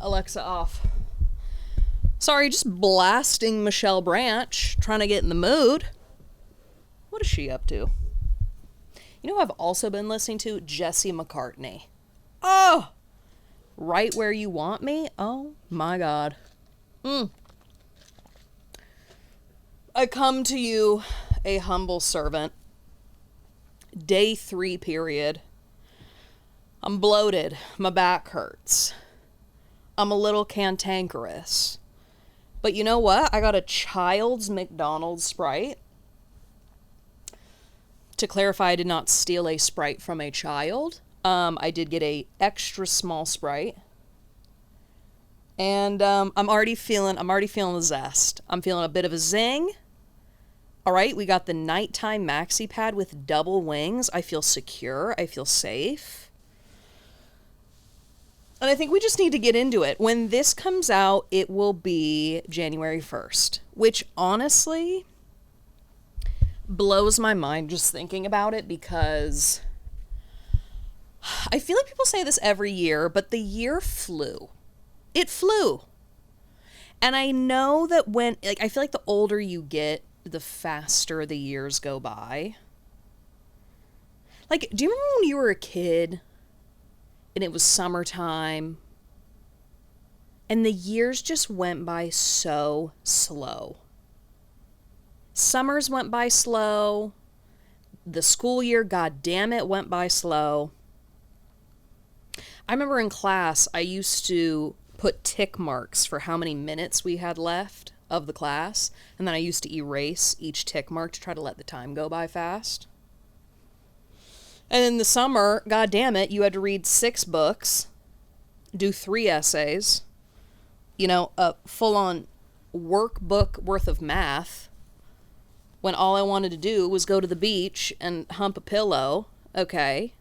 Alexa off. Sorry, just blasting Michelle Branch, trying to get in the mood. What is she up to? You know who I've also been listening to? Jesse McCartney. Oh! Right Where You Want Me? Oh my God. I come to you, a humble servant. Day 3 period. I'm bloated. My back hurts. I'm a little cantankerous. But you know what? I got a child's McDonald's Sprite. To clarify, I did not steal a Sprite from a child. I did get a extra small Sprite. And I'm already feeling the zest. I'm feeling a bit of a zing. All right, we got the nighttime maxi pad with double wings. I feel secure. I feel safe. And I think we just need to get into it. When this comes out, it will be January 1st, which honestly blows my mind just thinking about it, because I feel like people say this every year, but the year flew. It flew. And I know that I feel like the older you get, the faster the years go by. Like, do you remember when you were a kid and it was summertime and the years just went by so slow? Summers went by slow. The school year, god damn it, went by slow. I remember in class, I used to put tick marks for how many minutes we had left of the class, and then I used to erase each tick mark to try to let the time go by fast. And in the summer, god damn it, you had to read 6 books, do 3 essays, a full-on workbook worth of math, when all I wanted to do was go to the beach and hump a pillow. Okay.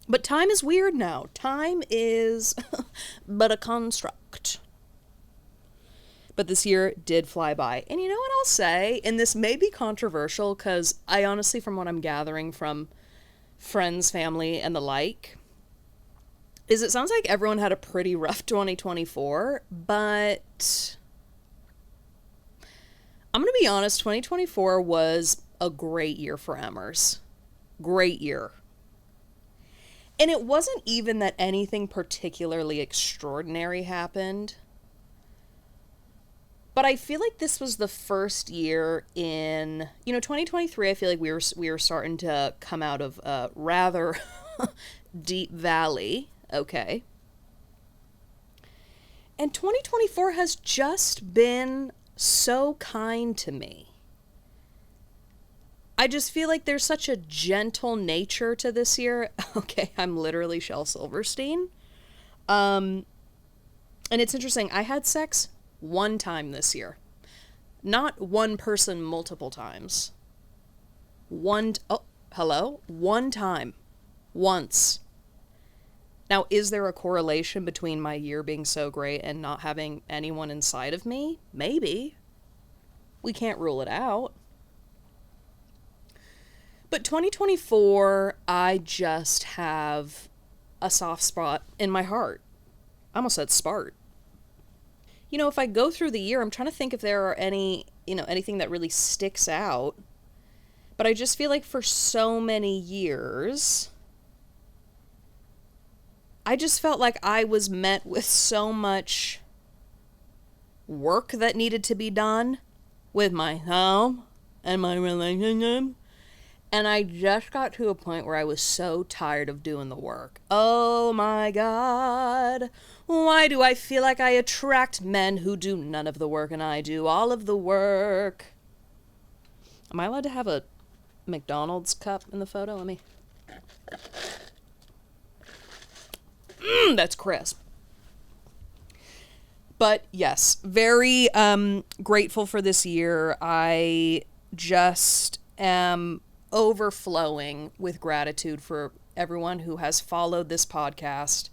But time is weird now. Time is but a construct. But this year did fly by. And you know what I'll say? And this may be controversial, because I honestly, from what I'm gathering from friends, family, and the like, is it sounds like everyone had a pretty rough 2024, but I'm going to be honest, 2024 was a great year for Emmers. Great year. And it wasn't even that anything particularly extraordinary happened. But I feel like this was the first year in, 2023, I feel like we were starting to come out of a rather deep valley. Okay. And 2024 has just been so kind to me. I just feel like there's such a gentle nature to this year. Okay, I'm literally Shel Silverstein. And it's interesting. I had sex 1 time this year. Not one person multiple times. One time. Once. Now, is there a correlation between my year being so great and not having anyone inside of me? Maybe. We can't rule it out. But 2024, I just have a soft spot in my heart. I almost said spart. If I go through the year, I'm trying to think if there are anything that really sticks out. But I just feel like for so many years, I just felt like I was met with so much work that needed to be done with my home and my relationship. And I just got to a point where I was so tired of doing the work. Oh my God. Why do I feel like I attract men who do none of the work and I do all of the work? Am I allowed to have a McDonald's cup in the photo? Let me... that's crisp. But yes, very grateful for this year. I just am overflowing with gratitude for everyone who has followed this podcast.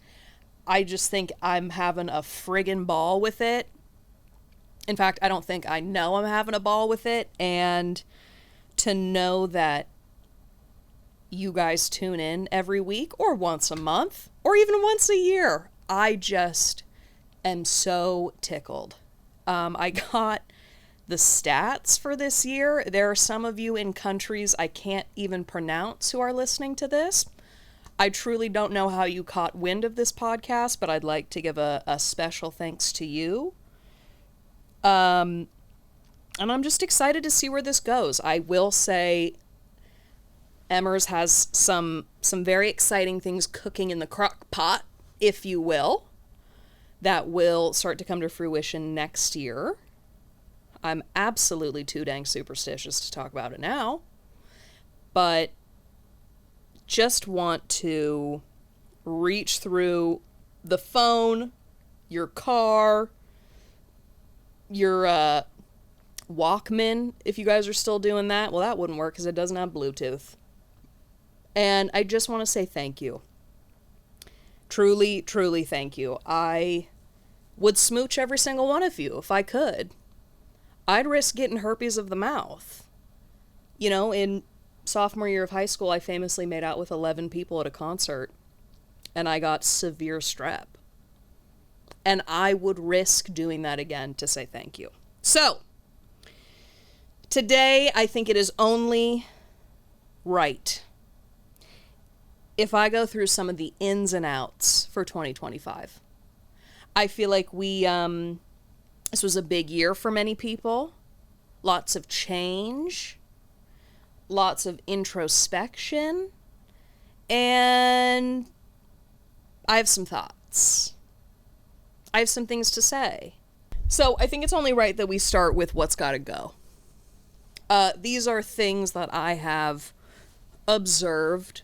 I just think I'm having a friggin' ball with it. In fact, I don't think I know I'm having a ball with it. And to know that you guys tune in every week or once a month or even once a year, I just am so tickled. I got the stats for this year. There are some of you in countries I can't even pronounce who are listening to this. I truly don't know how you caught wind of this podcast, but I'd like to give a special thanks to you. And I'm just excited to see where this goes. I will say Emmers has some very exciting things cooking in the crock pot, if you will, that will start to come to fruition next year. I'm absolutely too dang superstitious to talk about it now, but just want to reach through the phone, your car, your Walkman, if you guys are still doing that. Well, that wouldn't work because it doesn't have Bluetooth. And I just want to say thank you. Truly, truly thank you. I would smooch every single one of you if I could. I'd risk getting herpes of the mouth. You know, in sophomore year of high school, I famously made out with 11 people at a concert, and I got severe strep. And I would risk doing that again to say thank you. So, today, I think it is only right if I go through some of the ins and outs for 2025. I feel like this was a big year for many people. Lots of change, lots of introspection, and I have some thoughts. I have some things to say. So I think it's only right that we start with what's gotta go. These are things that I have observed,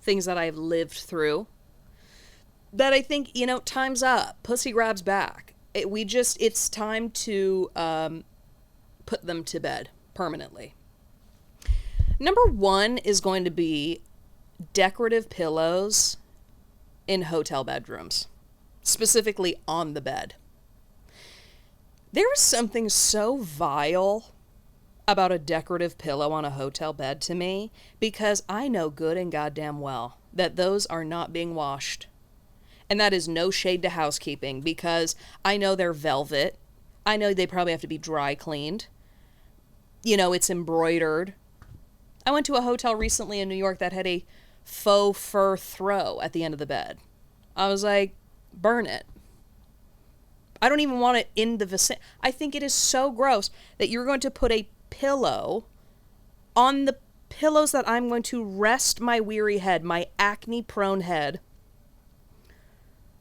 things that I've lived through, that I think, time's up. Pussy grabs back. It's time to put them to bed permanently. Number one is going to be decorative pillows in hotel bedrooms, specifically on the bed. There is something so vile about a decorative pillow on a hotel bed to me, because I know good and goddamn well that those are not being washed. And that is no shade to housekeeping, because I know they're velvet. I know they probably have to be dry cleaned. It's embroidered. I went to a hotel recently in New York that had a faux fur throw at the end of the bed. I was like, burn it. I don't even want it in the vicinity. I think it is so gross that you're going to put a pillow on the pillows that I'm going to rest my weary head, my acne-prone head.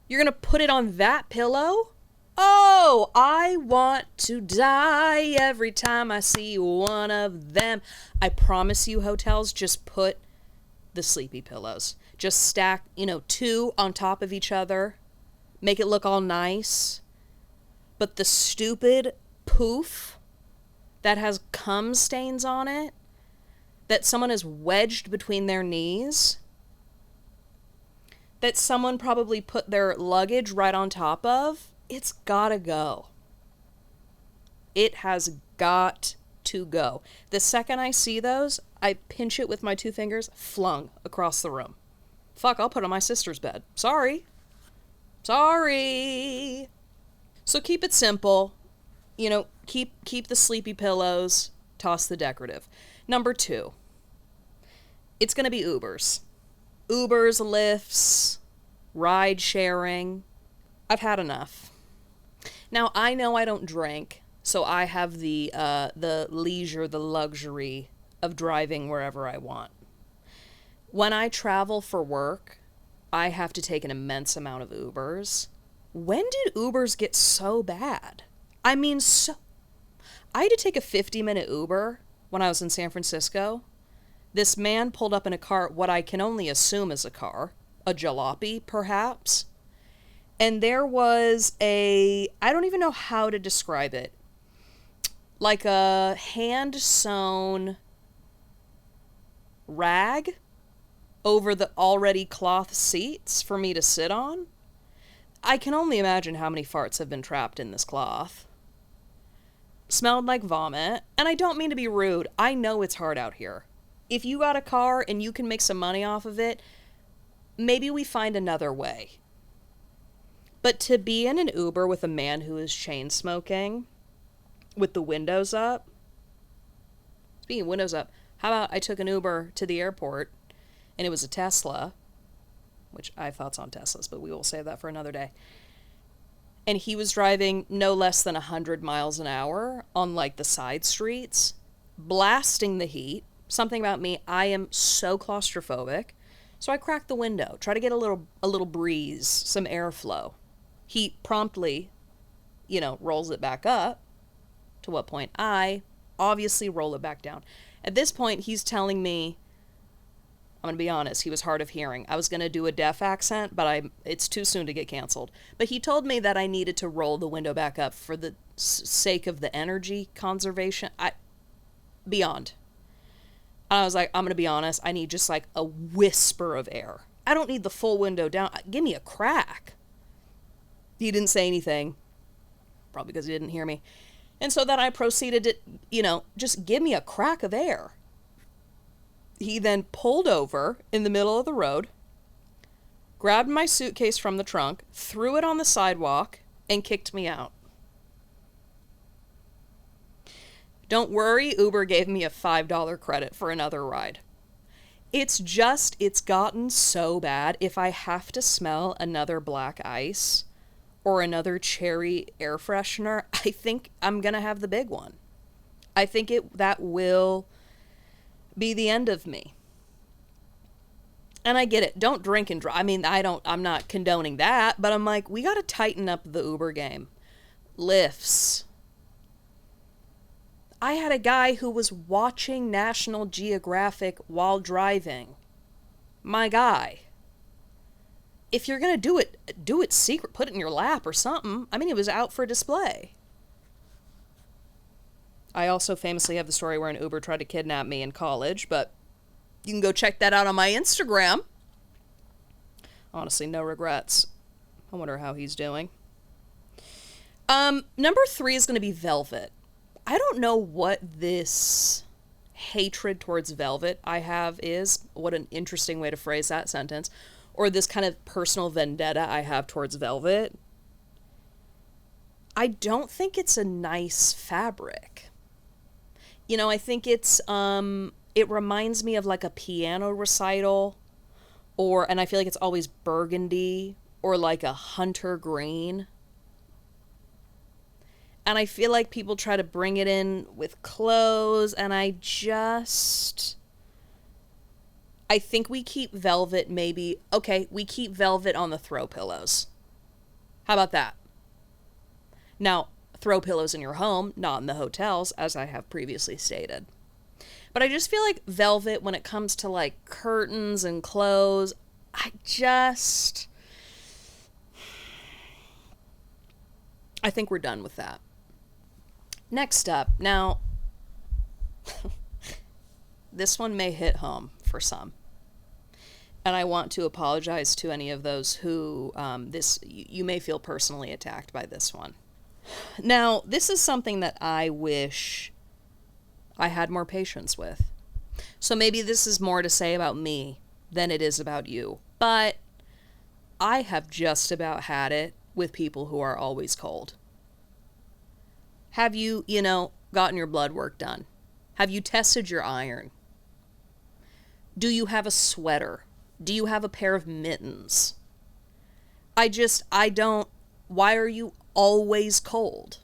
You're going to put it on that pillow? Oh, I want to die every time I see one of them. I promise you, hotels, just put the sleepy pillows. Just stack, 2 on top of each other. Make it look all nice. But the stupid poof that has cum stains on it, that someone has wedged between their knees, that someone probably put their luggage right on top of, it's gotta go. It has got to go. The second I see those, I pinch it with my 2 fingers, flung across the room. Fuck, I'll put it on my sister's bed. Sorry. So keep it simple. Keep the sleepy pillows, toss the decorative. Number 2, it's gonna be Ubers. Ubers, Lyfts, ride sharing. I've had enough. Now, I know I don't drink, so I have the leisure, the luxury of driving wherever I want. When I travel for work, I have to take an immense amount of Ubers. When did Ubers get so bad? I had to take a 50-minute Uber when I was in San Francisco. This man pulled up in a car, what I can only assume is a car, a jalopy, perhaps. And there was I don't even know how to describe it, like a hand-sewn rag over the already cloth seats for me to sit on. I can only imagine how many farts have been trapped in this cloth. Smelled like vomit, and I don't mean to be rude. I know it's hard out here. If you got a car and you can make some money off of it, maybe we find another way. But to be in an Uber with a man who is chain smoking with the windows up, speaking of windows up, how about I took an Uber to the airport and it was a Tesla, which I have thoughts on Teslas, but we will save that for another day. And he was driving no less than 100 miles an hour on like the side streets, blasting the heat. Something about me, I am so claustrophobic. So I crack the window, try to get a little breeze, some airflow. He promptly, rolls it back up, to what point I obviously roll it back down. At this point, he's telling me, I'm going to be honest, he was hard of hearing. I was going to do a deaf accent, but it's too soon to get canceled. But he told me that I needed to roll the window back up for the sake of the energy conservation. Beyond. I was like, I'm going to be honest, I need just like a whisper of air. I don't need the full window down. Give me a crack. He didn't say anything, probably because he didn't hear me. And so then I proceeded to, just give me a crack of air. He then pulled over in the middle of the road, grabbed my suitcase from the trunk, threw it on the sidewalk, and kicked me out. Don't worry, Uber gave me a $5 credit for another ride. It's gotten so bad. If I have to smell another black ice or another cherry air freshener, I think I'm going to have the big one. I think that will be the end of me. And I get it. Don't drink and drive. I mean, I'm not condoning that, but I'm like, we got to tighten up the Uber game. Lifts. I had a guy who was watching National Geographic while driving. My guy. If you're going to do it secret. Put it in your lap or something. I mean, it was out for display. I also famously have the story where an Uber tried to kidnap me in college, but you can go check that out on my Instagram. Honestly, no regrets. I wonder how he's doing. Number 3 is going to be Velvet. I don't know what this hatred towards Velvet I have is. What an interesting way to phrase that sentence. Or this kind of personal vendetta I have towards Velvet. I don't think it's a nice fabric. I think it reminds me of like a piano recital, and I feel like it's always burgundy or like a hunter green. And I feel like people try to bring it in with clothes, and I think we keep Velvet we keep Velvet on the throw pillows. How about that? Now, throw pillows in your home, not in the hotels, as I have previously stated. But I just feel like Velvet, when it comes to like curtains and clothes, I think we're done with that. Next up, now, this one may hit home for some. And I want to apologize to any of those who you may feel personally attacked by this one. Now, this is something that I wish I had more patience with. So maybe this is more to say about me than it is about you. But I have just about had it with people who are always cold. Have you, gotten your blood work done? Have you tested your iron? Do you have a sweater? Do you have a pair of mittens? Why are you always cold?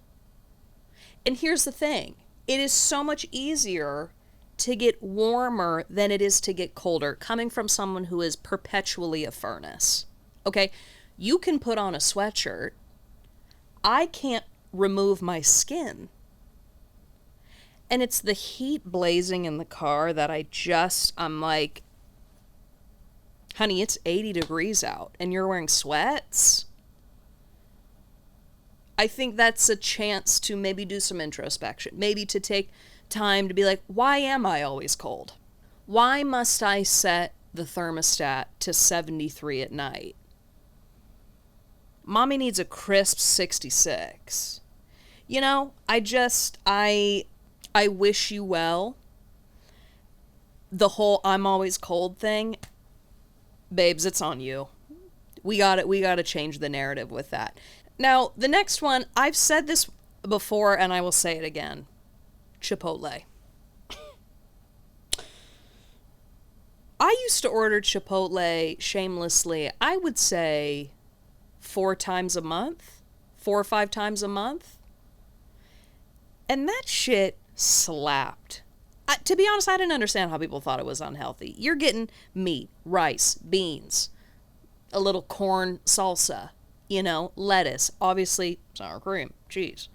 And here's the thing. It is so much easier to get warmer than it is to get colder, coming from someone who is perpetually a furnace. Okay? You can put on a sweatshirt. I can't remove my skin. And it's the heat blazing in the car that I'm like, honey, it's 80 degrees out and you're wearing sweats? I think that's a chance to maybe do some introspection. Maybe to take time to be like, why am I always cold? Why must I set the thermostat to 73 at night? Mommy needs a crisp 66. I wish you well. The whole I'm always cold thing, babes, it's on you. We got to change the narrative with that. Now, the next one, I've said this before and I will say it again. Chipotle. I used to order Chipotle shamelessly, I would say 4 times a month, 4 or 5 times a month. And that shit slapped. To be honest, I didn't understand how people thought it was unhealthy. You're getting meat, rice, beans, a little corn salsa, lettuce, obviously sour cream, cheese.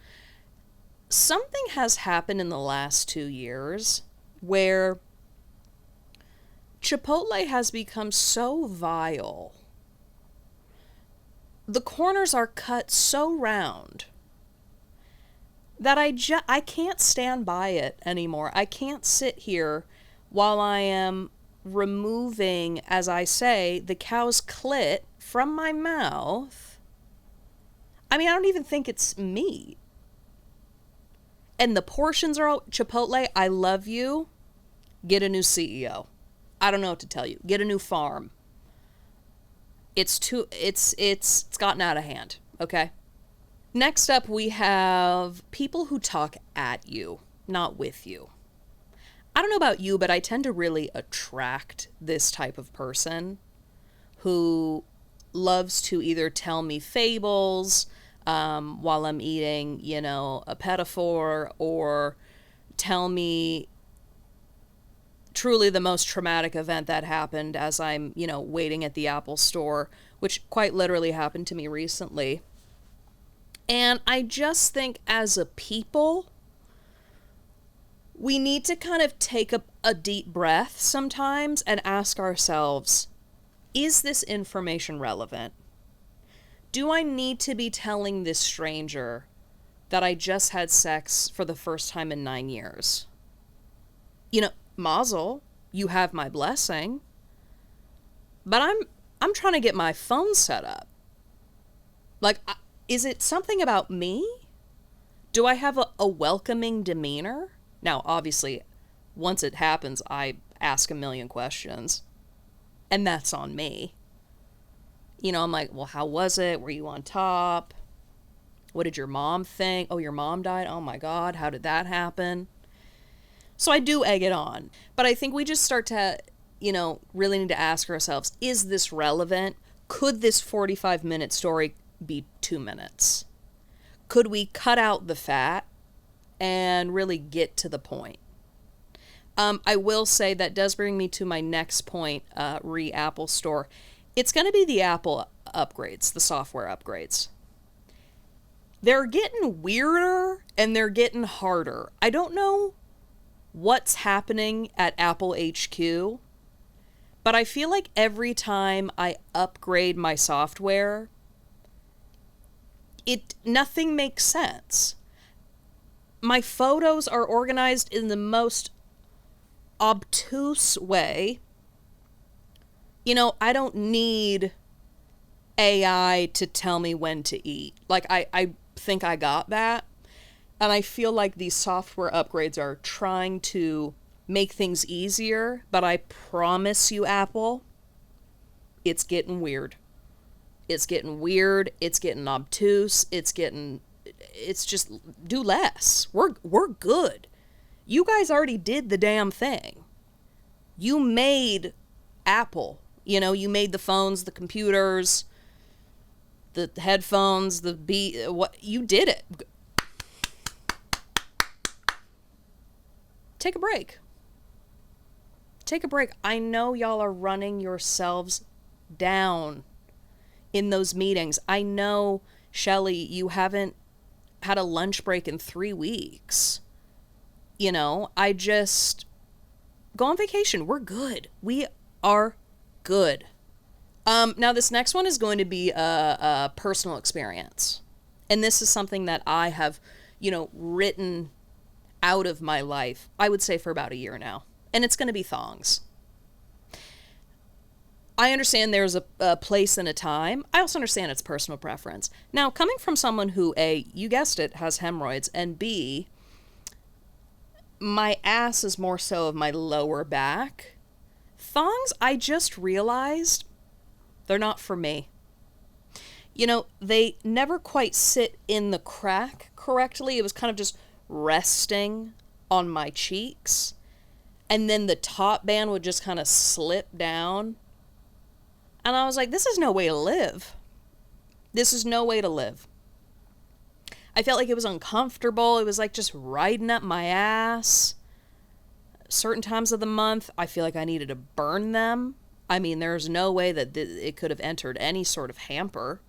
Something has happened in the last 2 years where Chipotle has become so vile. The corners are cut so round that I can't stand by it anymore. I can't sit here while I am removing, as I say, the cow's clit from my mouth. I mean, I don't even think it's meat. And the portions are all Chipotle, I love you. Get a new CEO. I don't know what to tell you. Get a new farm. It's gotten out of hand, okay? Next up, we have people who talk at you, not with you. I don't know about you, but I tend to really attract this type of person who loves to either tell me fables while I'm eating, a pedophore, or tell me truly the most traumatic event that happened as I'm, waiting at the Apple store, which quite literally happened to me recently. And I just think as a people, we need to kind of take a deep breath sometimes and ask ourselves, is this information relevant? Do I need to be telling this stranger that I just had sex for the first time in 9 years? Mazel, you have my blessing. But I'm trying to get my phone set up. Is it something about me? Do I have a welcoming demeanor? Now, obviously, once it happens, I ask a million questions. And that's on me. I'm like, well, how was it? Were you on top? What did your mom think? Oh, your mom died? Oh my God, how did that happen? So I do egg it on. But I think we just start to, really need to ask ourselves, is this relevant? Could this 45-minute story be 2 minutes? Could we cut out the fat and really get to the point? I will say that does bring me to my next point, Apple Store. It's going to be the Apple upgrades, the software upgrades. They're getting weirder and they're getting harder. I don't know what's happening at Apple HQ, but I feel like every time I upgrade my software, nothing makes sense. My photos are organized in the most obtuse way. I don't need AI to tell me when to eat. I think I got that. And I feel like these software upgrades are trying to make things easier, but I promise you, Apple, it's getting weird. It's getting weird. It's getting obtuse. It's just, do less. We're good. You guys already did the damn thing. You made Apple. You made the phones, the computers, the headphones, what you did it. Take a break. Take a break. I know y'all are running yourselves down in those meetings. I know, Shelly, you haven't had a lunch break in 3 weeks. I just go on vacation. We're good. We are good. Now this next one is going to be a personal experience. And this is something that I have, written out of my life, I would say for about a year now. And it's going to be thongs. I understand there's a place and a time. I also understand it's personal preference. Now, coming from someone who, A, you guessed it, has hemorrhoids, and B, my ass is more so of my lower back, thongs, I just realized they're not for me. They never quite sit in the crack correctly. It was kind of just resting on my cheeks. And then the top band would just kind of slip down. And I was like, this is no way to live. This is no way to live. I felt like it was uncomfortable. It was like just riding up my ass. Certain times of the month, I feel like I needed to burn them. I mean, there's no way that it could have entered any sort of hamper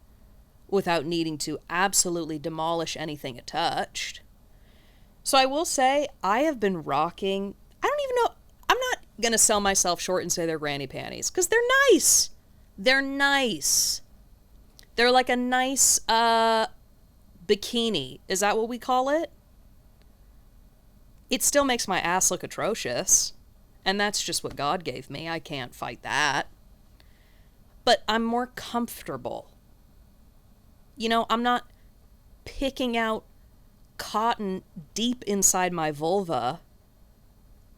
without needing to absolutely demolish anything it touched. So I will say, I have been rocking, I don't even know, I'm not going to sell myself short and say they're granny panties, because they're nice. They're nice. They're like a nice bikini. Is that what we call it? It still makes my ass look atrocious. And that's just what God gave me. I can't fight that. But I'm more comfortable. I'm not picking out cotton deep inside my vulva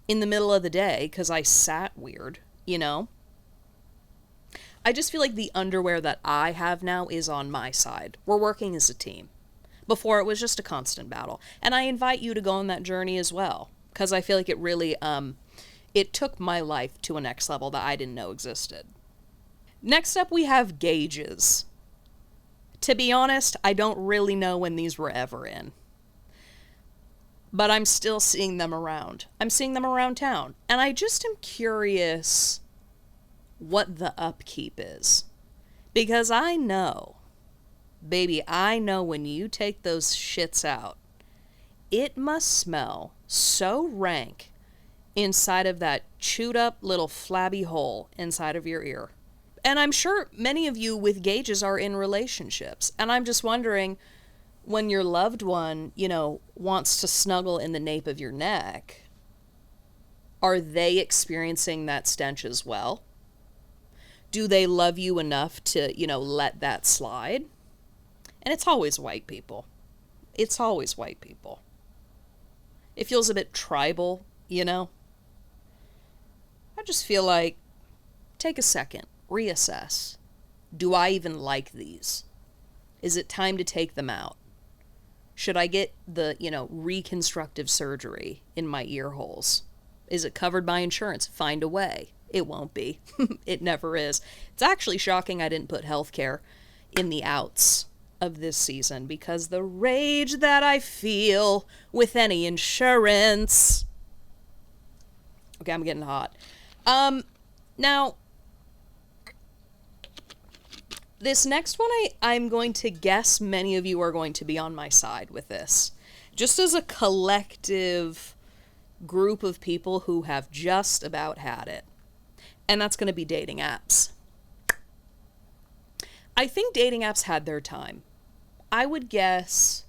in the middle of the day because I sat weird, I just feel like the underwear that I have now is on my side. We're working as a team. Before, it was just a constant battle. And I invite you to go on that journey as well, because I feel like it really, it took my life to a next level that I didn't know existed. Next up, we have gauges. To be honest, I don't really know when these were ever in. But I'm still seeing them around. I'm seeing them around town. And I just am curious what the upkeep is. Because I know, baby, I know when you take those shits out, it must smell so rank inside of that chewed up little flabby hole inside of your ear. And I'm sure many of you with gauges are in relationships. And I'm just wondering, when your loved one, wants to snuggle in the nape of your neck, are they experiencing that stench as well? Do they love you enough to, let that slide? And it's always white people. It's always white people. It feels a bit tribal, I just feel like, take a second, reassess. Do I even like these? Is it time to take them out? Should I get the, reconstructive surgery in my ear holes? Is it covered by insurance? Find a way. It won't be. It never is. It's actually shocking I didn't put healthcare in the outs of this season, because the rage that I feel with any insurance. Okay, I'm getting hot. Now, this next one, I'm going to guess many of you are going to be on my side with this. Just as a collective group of people who have just about had it. And that's going to be dating apps. I think dating apps had their time. I would guess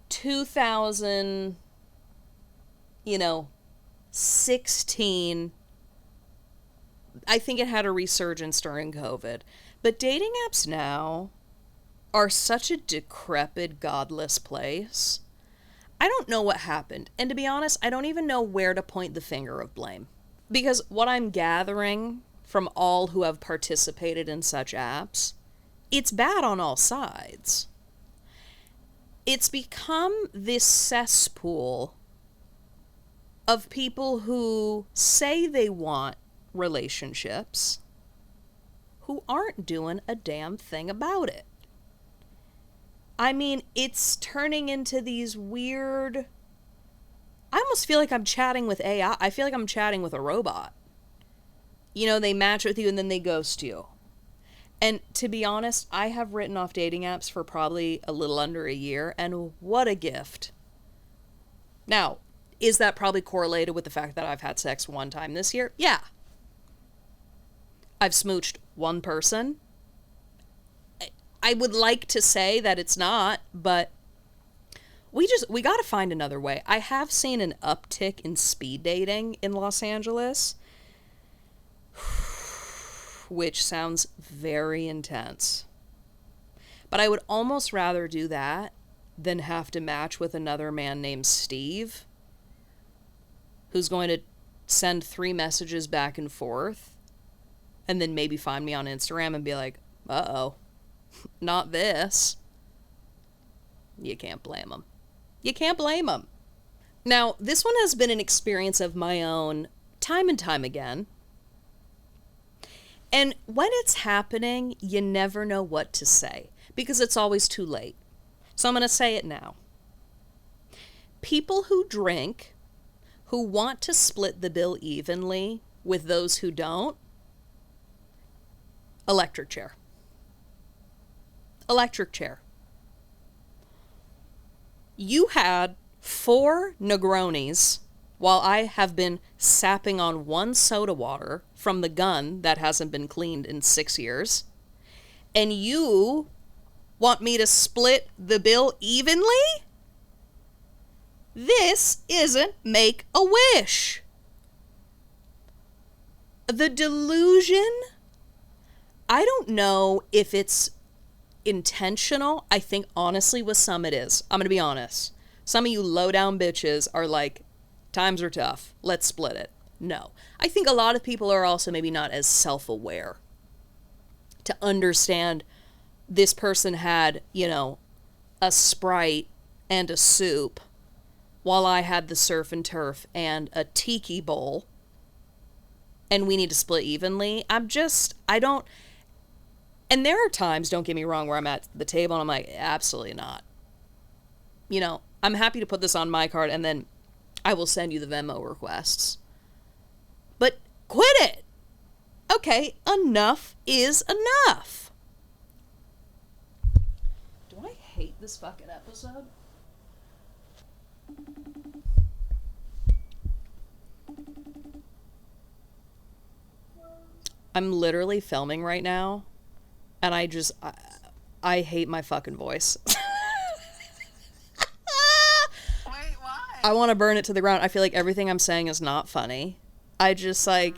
2016. I think it had a resurgence during COVID. But dating apps now are such a decrepit, godless place. I don't know what happened. And to be honest, I don't even know where to point the finger of blame. Because what I'm gathering from all who have participated in such apps, it's bad on all sides. It's become this cesspool of people who say they want relationships, who aren't doing a damn thing about it. I mean, it's turning into these weird... I almost feel like I'm chatting with AI. I feel like I'm chatting with a robot. They match with you and then they ghost you. And to be honest, I have written off dating apps for probably a little under a year, and what a gift. Now, is that probably correlated with the fact that I've had sex one time this year? Yeah. I've smooched one person. I would like to say that it's not, but we got to find another way. I have seen an uptick in speed dating in Los Angeles, which sounds very intense. But I would almost rather do that than have to match with another man named Steve, who's going to send 3 messages back and forth, and then maybe find me on Instagram and be like, uh-oh, Not this. You can't blame them. You can't blame them. Now, this one has been an experience of my own time and time again. And when it's happening, you never know what to say because it's always too late. So I'm going to say it now. People who drink, who want to split the bill evenly with those who don't, electric chair. Electric chair. You had 4 Negronis while I have been sapping on 1 soda water from the gun that hasn't been cleaned in 6 years, and you want me to split the bill evenly? This isn't Make-A-Wish. The delusion, I don't know if it's intentional. I think honestly with some it is. I'm gonna be honest. Some of you low down bitches are like, times are tough, let's split it. No. I think a lot of people are also maybe not as self-aware to understand this person had, you know, a Sprite and a soup while I had the surf and turf and a tiki bowl and we need to split evenly. I don't, and there are times, don't get me wrong, where I'm at the table and I'm like, absolutely not. You know, I'm happy to put this on my card and then I will send you the Venmo requests. But quit it! Okay, enough is enough. Do I hate this fucking episode? I'm literally filming right now, and I hate my fucking voice. Wait, why? I want to burn it to the ground. I feel like everything I'm saying is not funny. I just, like,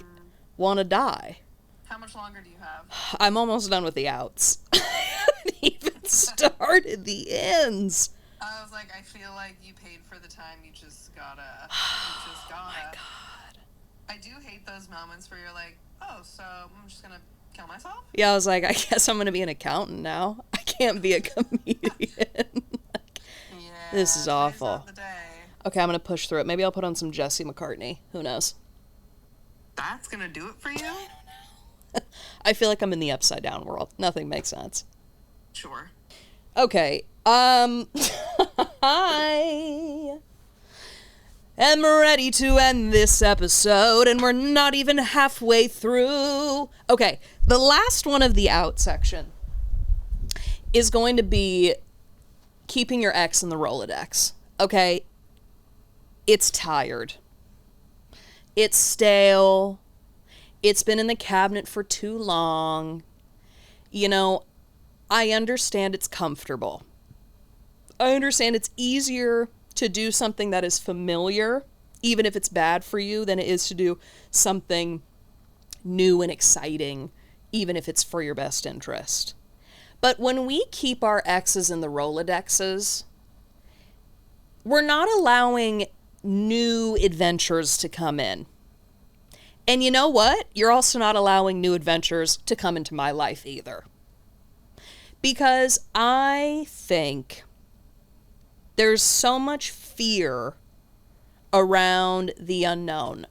want to die. How much longer do you have? I'm almost done with the outs. I haven't even started the ends. I was like, I feel like you paid for the time. You just gotta. Oh my God. I do hate those moments where you're like, oh, so I'm just gonna kill myself? Yeah, I was like, I guess I'm gonna be an accountant now. I can't be a comedian. This is awful. Not the day. Okay, I'm gonna push through it. Maybe I'll put on some Jesse McCartney. Who knows? That's gonna do it for you? I don't know. I feel like I'm in the upside down world. Nothing makes sense. Sure. Okay, I am ready to end this episode, and we're not even halfway through. Okay, the last one of the out section is going to be keeping your ex in the Rolodex. Okay? It's tired. It's stale. It's been in the cabinet for too long. You know, I understand it's comfortable. I understand it's easier to do something that is familiar, even if it's bad for you, than it is to do something new and exciting, even if it's for your best interest. But when we keep our exes in the Rolodexes, we're not allowing new adventures to come in. And you know what? You're also not allowing new adventures to come into my life either. Because I think there's so much fear around the unknown.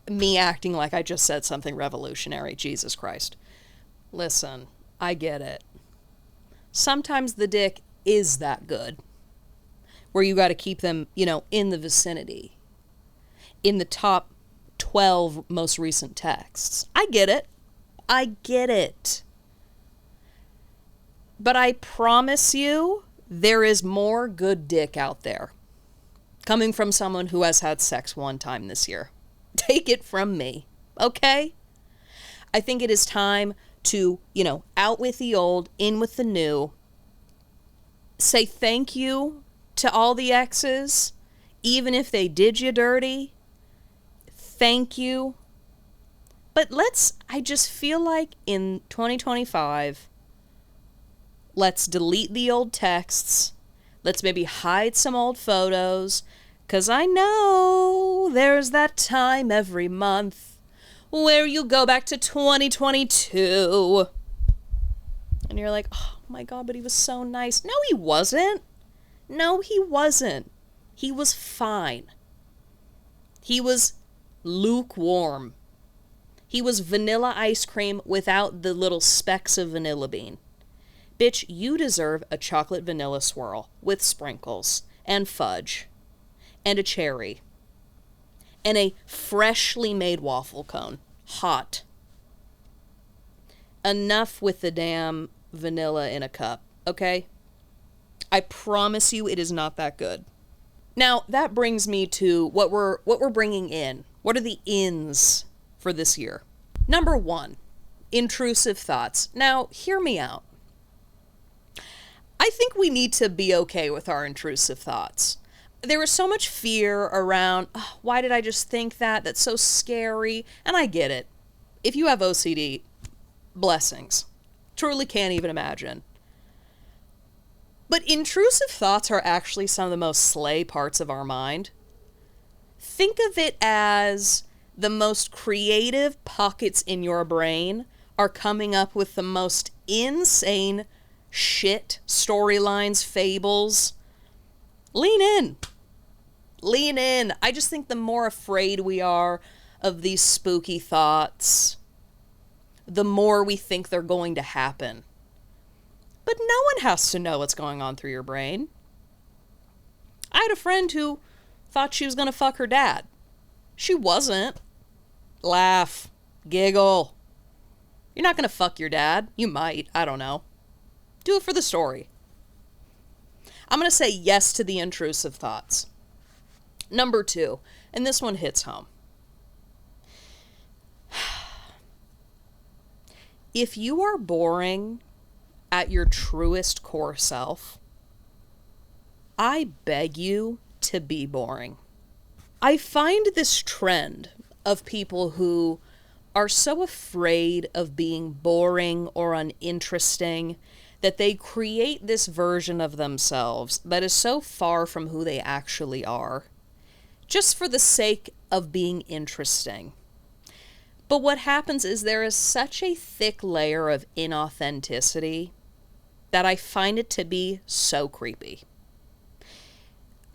Me acting like I just said something revolutionary. Jesus Christ. Listen, I get it. Sometimes the dick is that good. Where you got to keep them, you know, in the vicinity. In the top 12 most recent texts. I get it. I get it. But I promise you, there is more good dick out there. Coming from someone who has had sex one time this year. Take it from me. Okay? I think it is time to, you know, out with the old, in with the new. Say thank you to all the exes, even if they did you dirty. Thank you. But I just feel like in 2025, let's delete the old texts. Let's maybe hide some old photos. 'Cause I know there's that time every month where you go back to 2022. And you're like, oh, my God, but he was so nice. No, he wasn't. No, he wasn't. He was fine. He was lukewarm. He was vanilla ice cream without the little specks of vanilla bean. Bitch, you deserve a chocolate vanilla swirl with sprinkles and fudge and a cherry and a freshly made waffle cone. Hot. Enough with the damn vanilla in a cup, okay? I promise you it is not that good. Now, that brings me to what we're bringing in. What are the ins for this year? Number 1, intrusive thoughts. Now, hear me out. I think we need to be okay with our intrusive thoughts. There was so much fear around, oh, why did I just think that? That's so scary. And I get it. If you have OCD, blessings. Truly can't even imagine. But intrusive thoughts are actually some of the most slay parts of our mind. Think of it as the most creative pockets in your brain are coming up with the most insane shit, storylines, fables. Lean in. Lean in. I just think the more afraid we are of these spooky thoughts, the more we think they're going to happen. But no one has to know what's going on through your brain. I had a friend who thought she was going to fuck her dad. She wasn't. Laugh. Giggle. You're not going to fuck your dad. You might. I don't know. Do it for the story. I'm going to say yes to the intrusive thoughts. Number 2, and this one hits home. If you are boring at your truest core self, I beg you to be boring. I find this trend of people who are so afraid of being boring or uninteresting that they create this version of themselves that is so far from who they actually are, just for the sake of being interesting. But what happens is there is such a thick layer of inauthenticity that I find it to be so creepy.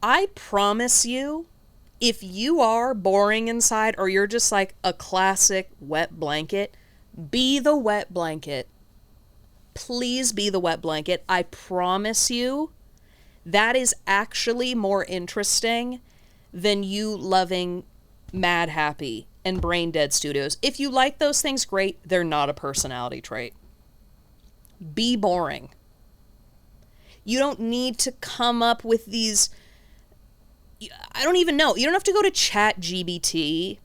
I promise you, if you are boring inside or you're just like a classic wet blanket, be the wet blanket. Please be the wet blanket. I promise you that is actually more interesting than you loving Mad Happy and Brain Dead Studios. If you like those things, great. They're not a personality trait. Be boring. You don't need to come up with these... I don't even know. You don't have to go to ChatGPT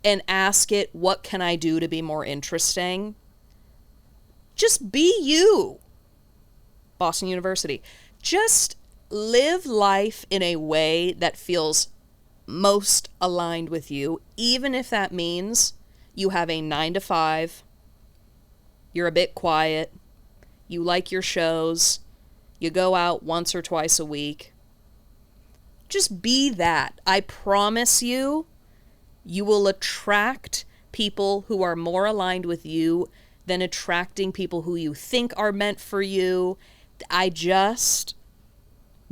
and ask it, what can I do to be more interesting? Just be you. Boston University. Just live life in a way that feels most aligned with you, even if that means you have a 9-to-5, you're a bit quiet, you like your shows, you go out once or twice a week. Just be that. I promise you, you will attract people who are more aligned with you than attracting people who you think are meant for you.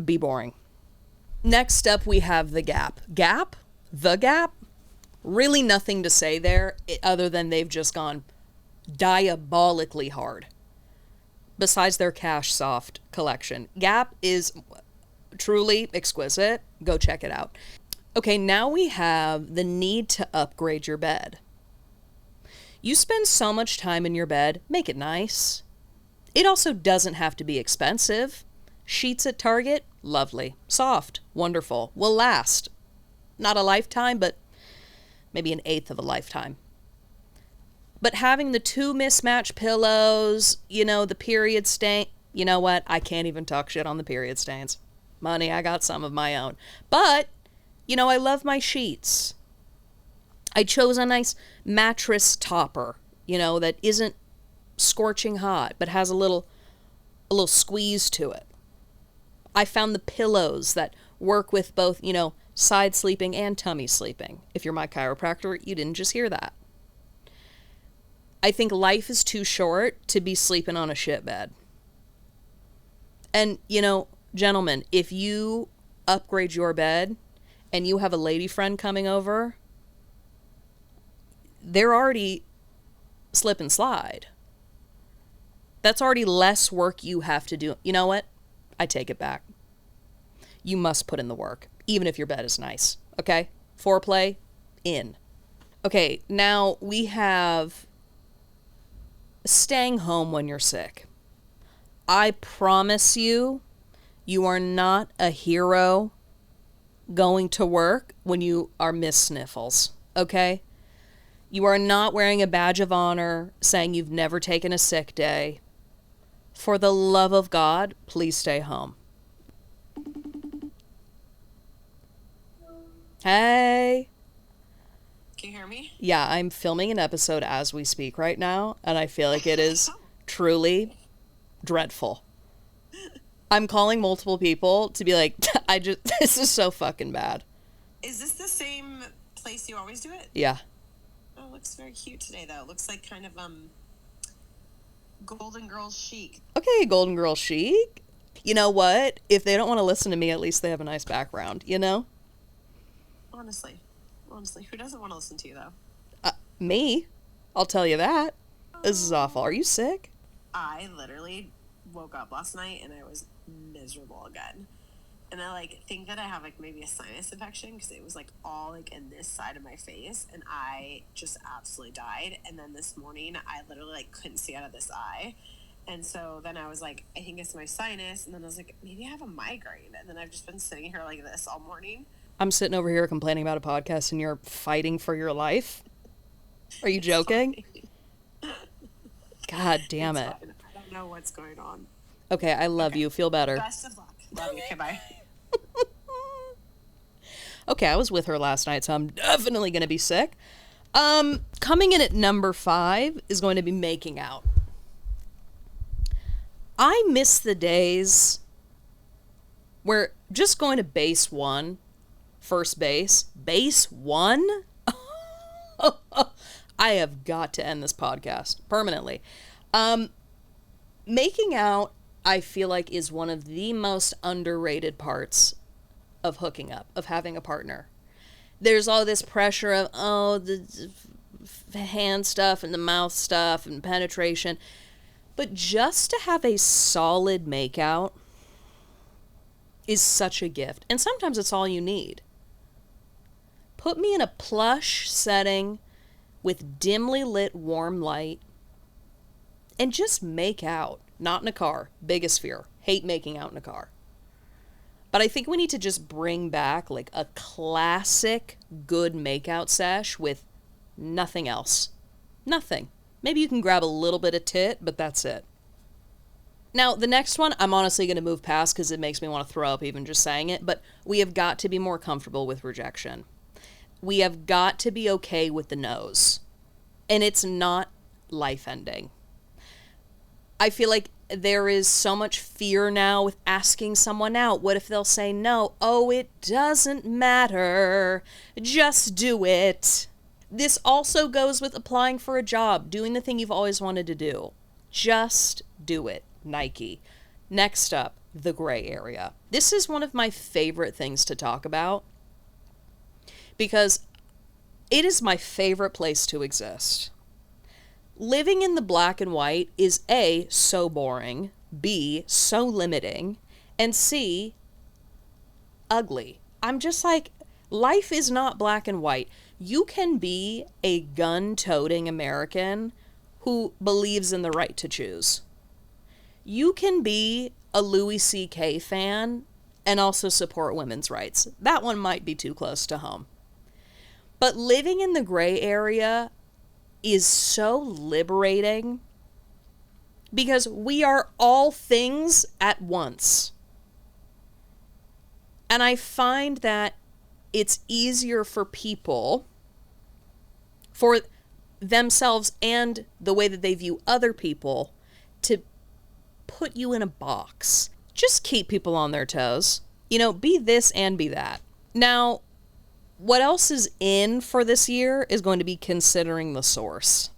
Be boring. Next up, we have the Gap. Gap? The Gap? Really nothing to say there other than they've just gone diabolically hard. Besides their Cash Soft collection. Gap is truly exquisite. Go check it out. Okay, now we have the need to upgrade your bed. You spend so much time in your bed, make it nice. It also doesn't have to be expensive. Sheets at Target, lovely. Soft, wonderful. Will last. Not a lifetime, but maybe an eighth of a lifetime. But having the 2 mismatched pillows, the period stain... You know what? I can't even talk shit on the period stains. Money, I got some of my own. But, I love my sheets. I chose a nice mattress topper, that isn't scorching hot, but has a little squeeze to it. I found the pillows that work with both, side sleeping and tummy sleeping. If you're my chiropractor, you didn't just hear that. I think life is too short to be sleeping on a shit bed. And, gentlemen, if you upgrade your bed and you have a lady friend coming over, they're already slip and slide. That's already less work you have to do. You know what? I take it back. You must put in the work, even if your bed is nice. Okay? Foreplay, in. Okay, now we have staying home when you're sick. I promise you, you are not a hero going to work when you are Miss Sniffles. Okay? You are not wearing a badge of honor saying you've never taken a sick day. For the love of God, please stay home. Hey. Can you hear me? Yeah, I'm filming an episode as we speak right now, and I feel like it is truly dreadful. I'm calling multiple people to be like, this is so fucking bad. Is this the same place you always do it? Yeah. Oh, it looks very cute today, though. It looks like kind of, Golden Girls chic. Okay, Golden Girl chic. You know what? If they don't want to listen to me, at least they have a nice background, Honestly, who doesn't want to listen to you, though? Me. I'll tell you that. This is awful. Are you sick? I literally woke up last night and I was miserable again. And I, think that I have, maybe a sinus infection because it was, all, in this side of my face. And I just absolutely died. And then this morning, I literally, couldn't see out of this eye. And so then I was like, I think it's my sinus. And then I was like, maybe I have a migraine. And then I've just been sitting here like this all morning. I'm sitting over here complaining about a podcast and you're fighting for your life? Are you joking? God damn it. Fine. I don't know what's going on. Okay, I love you. Feel better. Best of luck. Love you. Okay, bye. Okay, I was with her last night, so I'm definitely going to be sick. Coming in at number 5 is going to be making out. I miss the days where just going to base 1, first base 1? I have got to end this podcast permanently. Making out, I feel like, is one of the most underrated parts of hooking up, of having a partner. There's all this pressure of, the hand stuff and the mouth stuff and penetration. But just to have a solid makeout is such a gift. And sometimes it's all you need. Put me in a plush setting with dimly lit warm light and just make out. Not in a car. Biggest fear. Hate making out in a car. But I think we need to just bring back a classic good makeout sesh with nothing else. Nothing. Maybe you can grab a little bit of tit, but that's it. Now, the next one, I'm honestly going to move past because it makes me want to throw up even just saying it, but we have got to be more comfortable with rejection. We have got to be okay with the no's. And it's not life-ending. I feel like there is so much fear now with asking someone out. What if they'll say no? Oh, it doesn't matter. Just do it. This also goes with applying for a job, doing the thing you've always wanted to do. Just do it. Nike. Next up, the gray area. This is one of my favorite things to talk about because it is my favorite place to exist. Living in the black and white is A, so boring, B, so limiting, and C, ugly. I'm just like, life is not black and white. You can be a gun-toting American who believes in the right to choose. You can be a Louis C.K. fan and also support women's rights. That one might be too close to home. But living in the gray area is so liberating because we are all things at once. And I find that it's easier for people, for themselves and the way that they view other people, to put you in a box. Just keep people on their toes. Be this and be that. Now, what else is in for this year is going to be considering the source.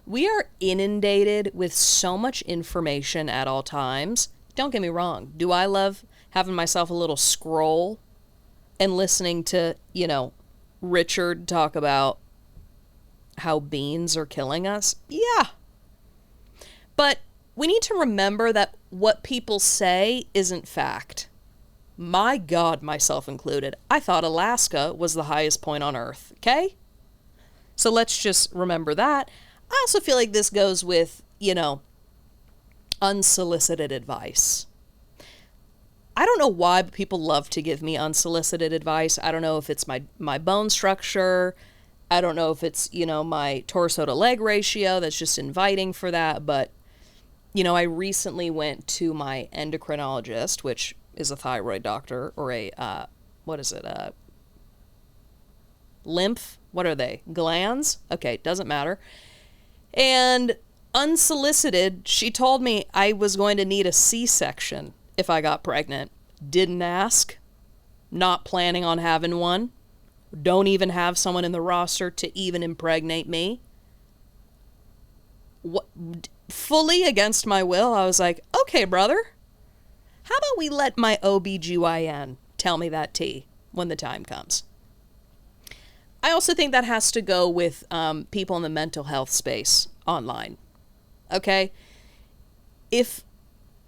We are inundated with so much information at all times. don't get me wrong. Do I love having myself a little scroll and listening to, Richard talk about how beans are killing us? Yeah. But we need to remember that what people say isn't fact. My God, myself included, I thought Alaska was the highest point on Earth, okay? So let's just remember that. I also feel like this goes with, unsolicited advice. I don't know why, but people love to give me unsolicited advice. I don't know if it's my bone structure. I don't know if it's, my torso to leg ratio that's just inviting for that. But, I recently went to my endocrinologist, which is a thyroid doctor, or lymph? What are they? Glands? Okay, doesn't matter. And unsolicited, she told me I was going to need a C-section if I got pregnant. Didn't ask. Not planning on having one. Don't even have someone in the roster to even impregnate me. What? Fully against my will, I was like, okay, brother. How about we let my OBGYN tell me that tea when the time comes? I also think that has to go with people in the mental health space online. Okay? If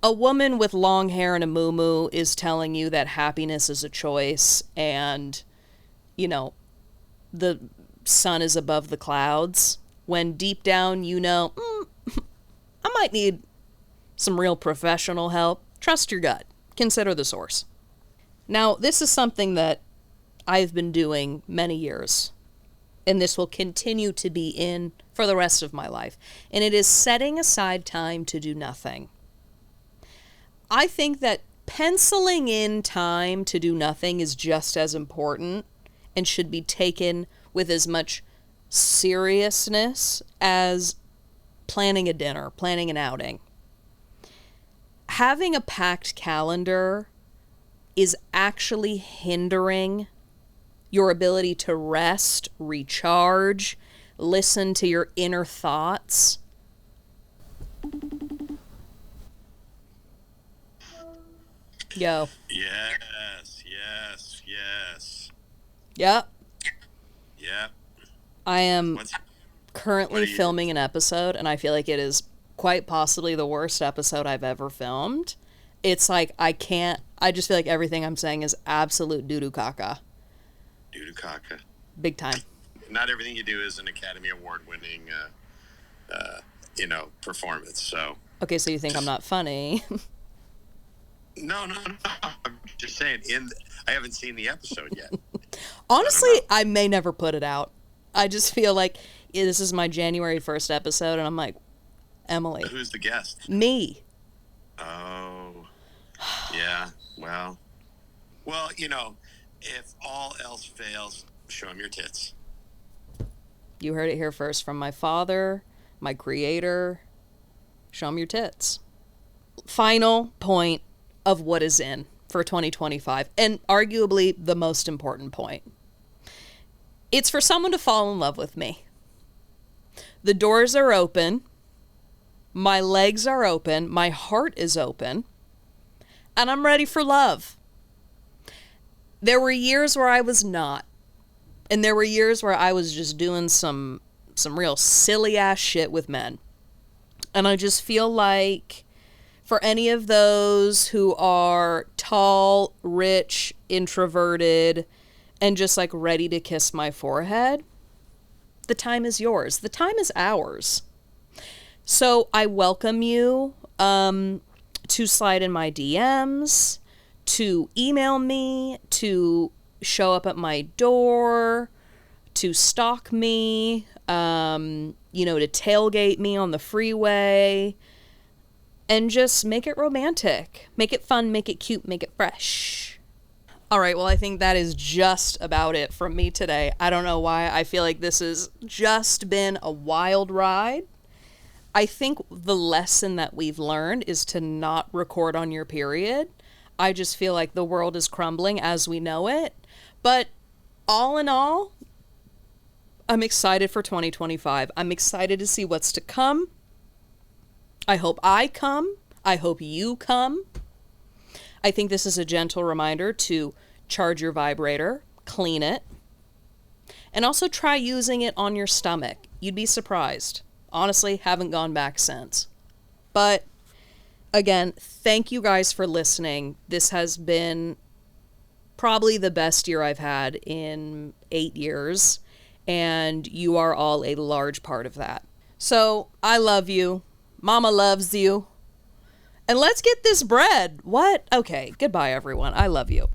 a woman with long hair and a muumuu is telling you that happiness is a choice and, the sun is above the clouds, when deep down I might need some real professional help, trust your gut. Consider the source. Now, this is something that I've been doing many years, and this will continue to be in for the rest of my life, and it is setting aside time to do nothing. I think that penciling in time to do nothing is just as important and should be taken with as much seriousness as planning a dinner, planning an outing. Having a packed calendar is actually hindering your ability to rest, recharge, listen to your inner thoughts. Yo. Yes. Yep. Yep. I am currently filming an episode, and I feel like it is quite possibly the worst episode I've ever filmed. It's like I just feel like everything I'm saying is absolute doo-doo caca. Doo-doo caca. Big time. Not everything you do is an Academy Award-winning, performance, so... Okay, so you think I'm not funny. No. I'm just saying, I haven't seen the episode yet. Honestly, I may never put it out. I just feel like this is my January 1st episode, and I'm like, Emily. Who's the guest? Me. Oh. Yeah, well, if all else fails, show him your tits. You heard it here first from my father, my creator. Show him your tits. Final point of what is in for 2025, and arguably the most important point. It's for someone to fall in love with me. The doors are open. My legs are open. My heart is open. And I'm ready for love. There were years where I was not. And there were years where I was just doing some real silly ass shit with men. And I just feel like for any of those who are tall, rich, introverted, and just like ready to kiss my forehead, the time is yours. The time is ours. So I welcome you to slide in my DMs, to email me, to show up at my door, to stalk me, to tailgate me on the freeway, and just make it romantic. Make it fun, make it cute, make it fresh. All right, well, I think that is just about it from me today. I don't know why. I feel like this has just been a wild ride. I think the lesson that we've learned is to not record on your period. I just feel like the world is crumbling as we know it. But all in all, I'm excited for 2025. I'm excited to see what's to come. I hope I come. I hope you come. I think this is a gentle reminder to charge your vibrator, clean it, and also try using it on your stomach. You'd be surprised. Honestly, haven't gone back since. But again, thank you guys for listening. This has been probably the best year I've had in 8 years, and you are all a large part of that. So I love you. Mama loves you. And let's get this bread. What? Okay, goodbye everyone. I love you.